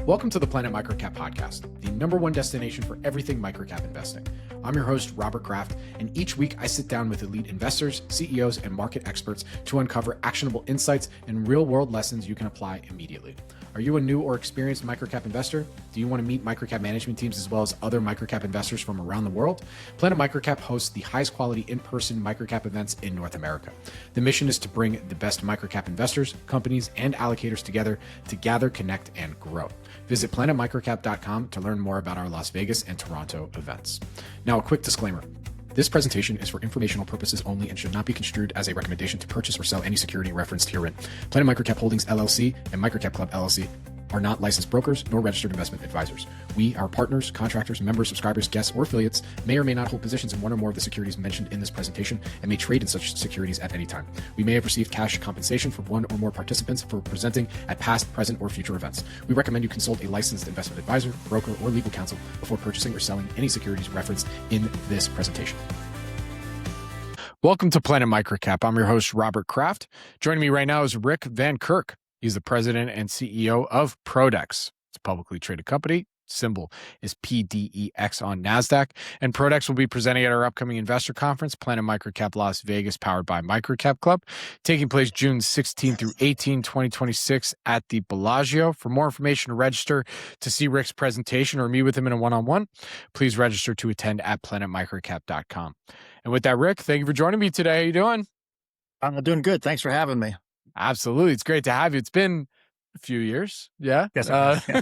Welcome to the Planet Microcap Podcast, the #1 destination for everything microcap investing. I'm your host, Robert Kraft, and each week I sit down with elite investors, CEOs, and market experts to uncover actionable insights and real-world lessons you can apply immediately. Are you a new or experienced microcap investor? Do you want to meet microcap management teams as well as other microcap investors from around the world? Planet Microcap hosts the highest quality in-person microcap events in North America. The mission is to bring the best microcap investors, companies, and allocators together to gather, connect, and grow. Visit planetmicrocap.com to learn more about our Las Vegas and Toronto events. Now, a quick disclaimer. This presentation is for informational purposes only and should not be construed as a recommendation to purchase or sell any security referenced herein. Planet Microcap Holdings, LLC and Microcap Club, LLC are not licensed brokers nor registered investment advisors. We, our partners, contractors, members, subscribers, guests, or affiliates may or may not hold positions in one or more of the securities mentioned in this presentation and may trade in such securities at any time. We may have received cash compensation from one or more participants for presenting at past, present, or future events. We recommend you consult a licensed investment advisor, broker, or legal counsel before purchasing or selling any securities referenced in this presentation. Welcome to Planet Microcap. I'm your host, Robert Kraft. Joining me right now is Rick Van Kirk. He's the president and CEO of Prodex. It's a publicly traded company. Symbol is PDEX on NASDAQ. And Prodex will be presenting at our upcoming investor conference, Planet Microcap Las Vegas, powered by Microcap Club, taking place June 16 through 18, 2026 at the Bellagio. For more information to register to see Rick's presentation or meet with him in a one-on-one, please register to attend at planetmicrocap.com. And with that, Rick, thank you for joining me today. How you doing? I'm doing good. Thanks for having me. Absolutely. It's great to have you. It's been a few years. Yeah. Yes.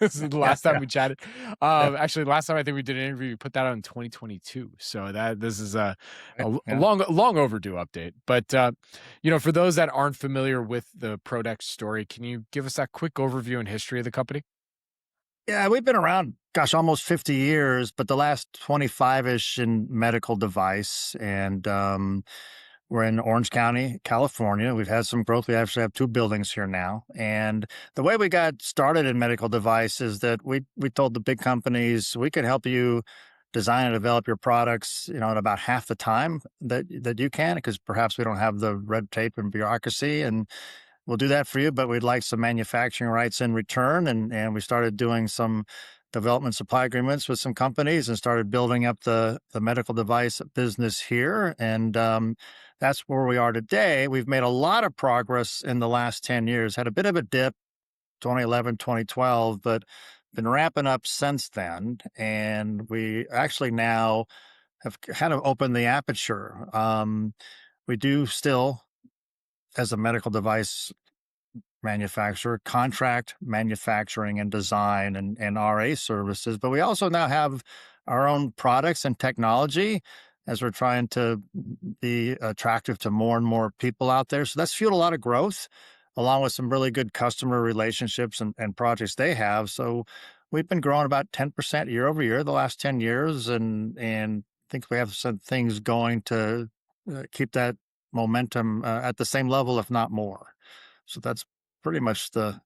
This is the last time we chatted. Actually, last time I think we did an interview, we put that out in 2022. So this is a long overdue update. But, for those that aren't familiar with the Prodex story, can you give us that quick overview and history of the company? Yeah, we've been around, almost 50 years, but the last 25-ish in medical device. And we're in Orange County, California. We've had some growth. We actually have 2 buildings here now. And the way we got started in medical device is that we told the big companies, we could help you design and develop your products, in about half the time that you can, because perhaps we don't have the red tape and bureaucracy, and we'll do that for you, but we'd like some manufacturing rights in return. And we started doing some development supply agreements with some companies and started building up the medical device business here. And that's where we are today. We've made a lot of progress in the last 10 years, had a bit of a dip, 2011, 2012, but been ramping up since then. And we actually now have kind of opened the aperture. We do still, as a medical device manufacturer, contract manufacturing and design and RA services, but we also now have our own products and technology as we're trying to be attractive to more and more people out there. So that's fueled a lot of growth, along with some really good customer relationships and projects they have. So we've been growing about 10% year over year the last 10 years, and I think we have some things going to keep that momentum at the same level, if not more. So that's pretty much the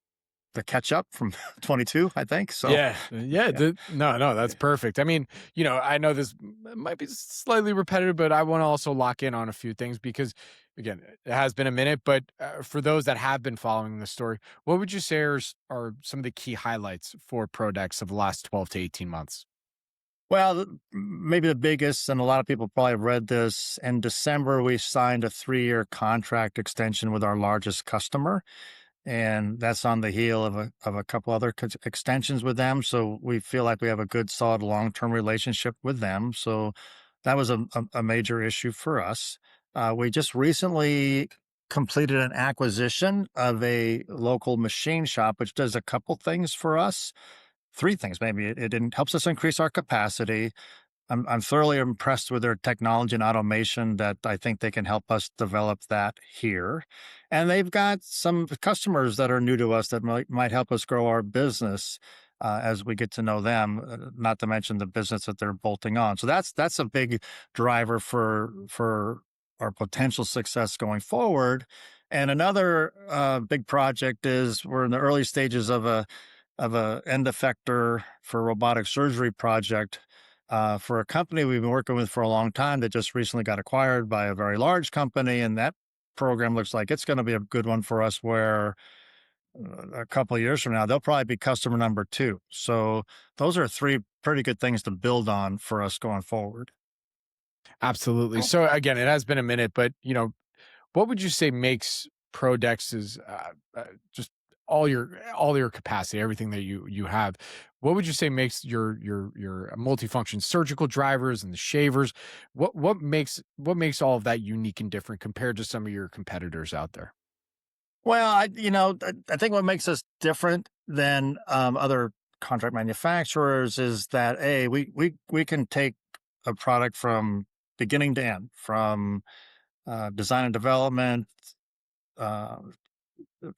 catch up from 22, I think. So yeah. No, that's perfect. I mean, I know this might be slightly repetitive, but I want to also lock in on a few things because, again, it has been a minute. But for those that have been following the story, what would you say are some of the key highlights for Prodex of the last 12 to 18 months? Well, maybe the biggest, and a lot of people probably have read this, in December, we signed a 3-year contract extension with our largest customer. And that's on the heel of a couple other extensions with them. So we feel like we have a good, solid, long-term relationship with them. So that was a major issue for us. We just recently completed an acquisition of a local machine shop, which does a couple things for us. 3 things, maybe. It helps us increase our capacity. I'm thoroughly impressed with their technology and automation that I think they can help us develop that here. And they've got some customers that are new to us that might help us grow our business as we get to know them, not to mention the business that they're bolting on. So that's a big driver for our potential success going forward. And another big project is we're in the early stages of a end effector for robotic surgery project for a company we've been working with for a long time that just recently got acquired by a very large company. And that program looks like it's going to be a good one for us, where a couple of years from now, they'll probably be customer number 2. So those are 3 pretty good things to build on for us going forward. Absolutely. So again, it has been a minute, but what would you say makes Prodex's just all your capacity, everything that you have? What would you say makes your multifunction surgical drivers and the shavers? What makes all of that unique and different compared to some of your competitors out there? Well, I think what makes us different than other contract manufacturers is that we can take a product from beginning to end, from design and development, uh,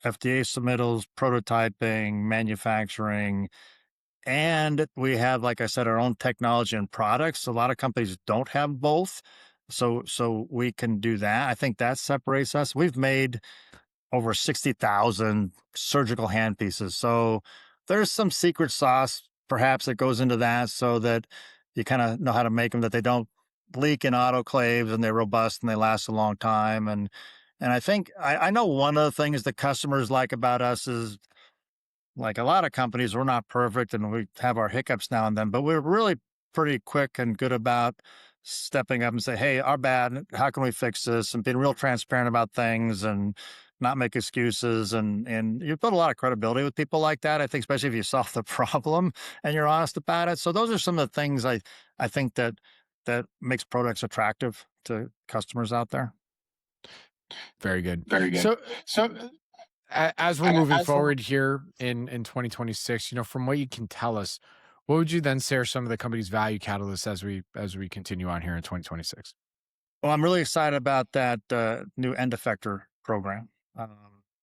FDA submittals, prototyping, manufacturing, and we have, like I said, our own technology and products. A lot of companies don't have both, so we can do that. I think that separates us. We've made over 60,000 surgical handpieces. So there's some secret sauce perhaps that goes into that so that you kind of know how to make them, that they don't leak in autoclaves and they're robust and they last a long time. And I think I know one of the things that customers like about us is, like a lot of companies, we're not perfect and we have our hiccups now and then, but we're really pretty quick and good about stepping up and say, "Hey, our bad. How can we fix this?" And being real transparent about things and not make excuses. And you build a lot of credibility with people like that. I think, especially if you solve the problem and you're honest about it. So those are some of the things I think that makes products attractive to customers out there. Very good. Very good. So So, as we're moving as we're forward here in 2026, from what you can tell us, what would you then say are some of the company's value catalysts as we continue on here in 2026? Well, I'm really excited about that new end effector program.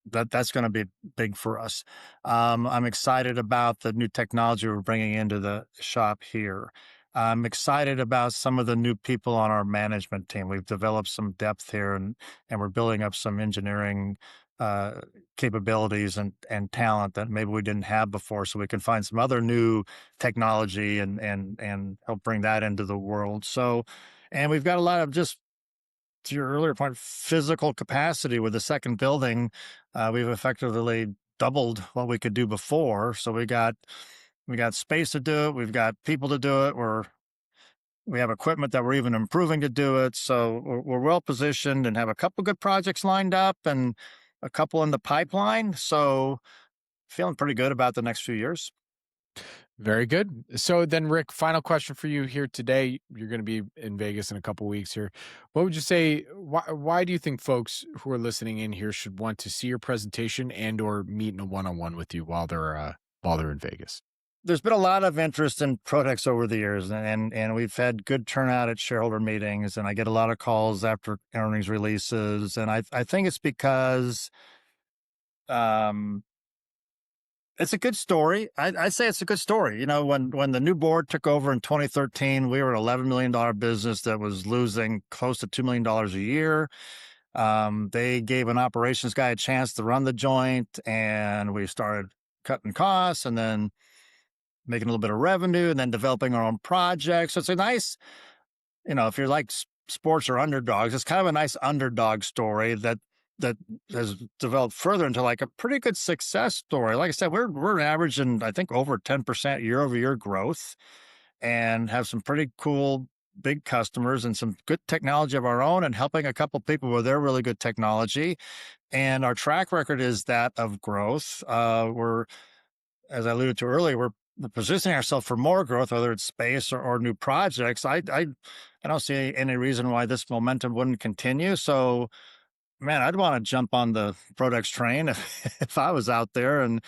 That's going to be big for us. I'm excited about the new technology we're bringing into the shop here. I'm excited about some of the new people on our management team. We've developed some depth here, and we're building up some engineering uh, capabilities and talent that maybe we didn't have before. So we can find some other new technology and help bring that into the world. So, and we've got a lot of, just to your earlier point, physical capacity with the second building. We've effectively doubled what we could do before. So we got space to do it. We've got people to do it. We have equipment that we're even improving to do it. So we're well positioned and have a couple good projects lined up and a couple in the pipeline. So feeling pretty good about the next few years. Very good. So then, Rick, final question for you here today. You're going to be in Vegas in a couple weeks here. What would you say? Why do you think folks who are listening in here should want to see your presentation and/or meet in a one-on-one with you while they're in Vegas? There's been a lot of interest in Prodex over the years, and we've had good turnout at shareholder meetings, and I get a lot of calls after earnings releases, and I think it's because um, it's a good story. I'd say it's a good story. When the new board took over in 2013, we were an $11 million business that was losing close to $2 million a year. They gave an operations guy a chance to run the joint, and we started cutting costs and then making a little bit of revenue and then developing our own projects. So it's a nice, if you're like sports or underdogs, it's kind of a nice underdog story that has developed further into like a pretty good success story. Like I said, we're averaging, I think, over 10% year over year growth, and have some pretty cool big customers and some good technology of our own, and helping a couple people with their really good technology. And our track record is that of growth. We're, as I alluded to earlier, we're positioning ourselves for more growth, whether it's space or new projects. I don't see any reason why this momentum wouldn't continue. So, man, I'd want to jump on the Prodex train if I was out there. And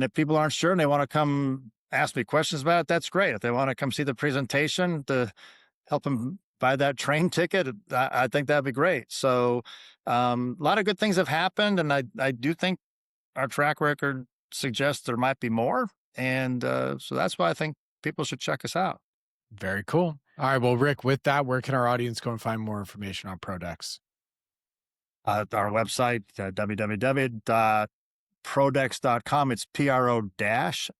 if people aren't sure and they want to come ask me questions about it, that's great. If they want to come see the presentation to help them buy that train ticket, I think that'd be great. So, a lot of good things have happened, and I do think our track record suggests there might be more. And so that's why I think people should check us out. Very cool. All right. Well, Rick, with that, where can our audience go and find more information on Prodex? Our website, www.prodex.com. It's Pro-Dex.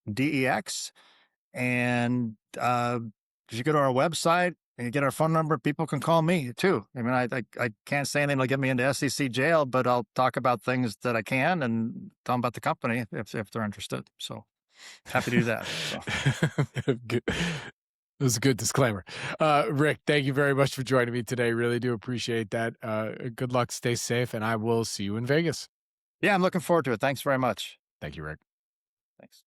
And if you go to our website, you get our phone number. People can call me too. I mean, I can't say anything that'll get me into SEC jail, but I'll talk about things that I can and tell them about the company if they're interested. So happy to do that. So. Good. It was a good disclaimer. Rick, thank you very much for joining me today. Really do appreciate that. Good luck. Stay safe, and I will see you in Vegas. Yeah, I'm looking forward to it. Thanks very much. Thank you, Rick. Thanks.